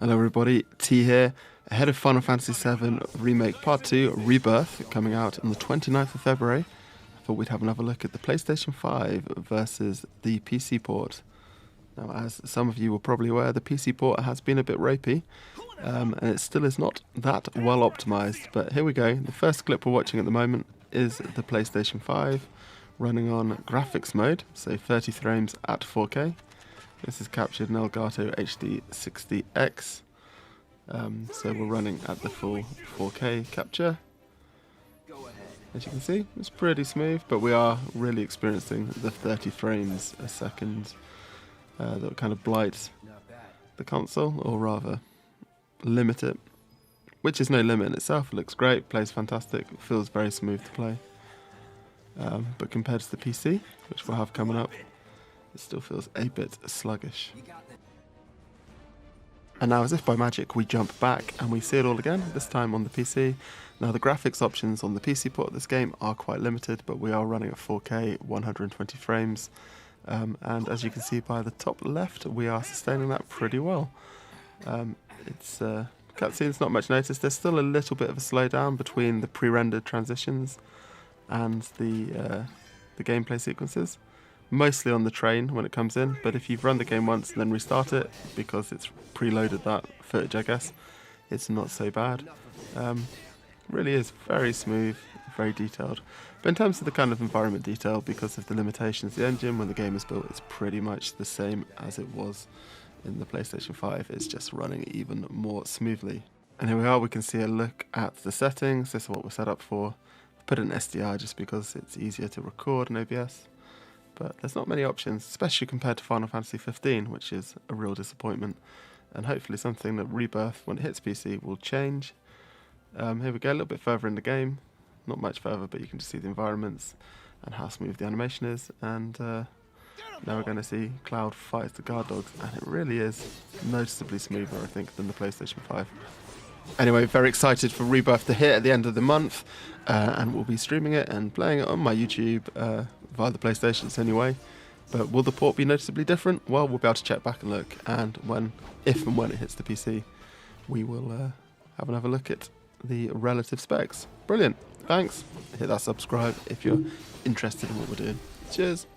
Hello everybody, T here, ahead of Final Fantasy VII Remake Part 2 Rebirth, coming out on the 29th of February. I thought we'd have another look at the PlayStation 5 versus the PC port. Now, as some of you were probably aware, the PC port has been a bit ropey, and it still is not that well optimized, but here we go. The first clip we're watching at the moment is the PlayStation 5 running on graphics mode, so 30 frames at 4K. This is captured in Elgato HD 60X, so we're running at the full 4K capture. As you can see, it's pretty smooth, but we are really experiencing the 30 frames a second that kind of blight the console, or rather limit it, which is no limit in itself. It looks great, plays fantastic, feels very smooth to play, but compared to the PC, which we'll have coming up, it still feels a bit sluggish. And now, as if by magic, we jump back and we see it all again, this time on the PC. Now, the graphics options on the PC port of this game are quite limited, but we are running at 4K, 120 frames. And as you can see by the top left, we are sustaining that pretty well. Cutscenes, not much notice. There's still a little bit of a slowdown between the pre-rendered transitions and the gameplay sequences. Mostly on the train when it comes in, but if you've run the game once and then restart it, because it's preloaded that footage, I guess, it's not so bad. Really is very smooth, very detailed. But in terms of the kind of environment detail, because of the limitations of the engine when the game is built, it's pretty much the same as it was in the PlayStation 5. It's just running even more smoothly. And here we are, we can see a look at the settings. This is what we're set up for. Put in SDI just because it's easier to record in OBS. But there's not many options, especially compared to Final Fantasy 15, which is a real disappointment, and hopefully something that Rebirth, when it hits PC, will change. Here we go, a little bit further in the game, not much further, but you can just see the environments and how smooth the animation is, and now we're going to see Cloud fight the guard dogs, and it really is noticeably smoother, I think, than the PlayStation 5. Anyway, very excited for Rebirth to hit at the end of the month, and we'll be streaming it and playing it on my YouTube via the PlayStations anyway. But will the port be noticeably different? Well, we'll be able to check back and look, and if and when it hits the PC, we will have another look at the relative specs. Brilliant, thanks. Hit that subscribe if you're interested in what we're doing. Cheers.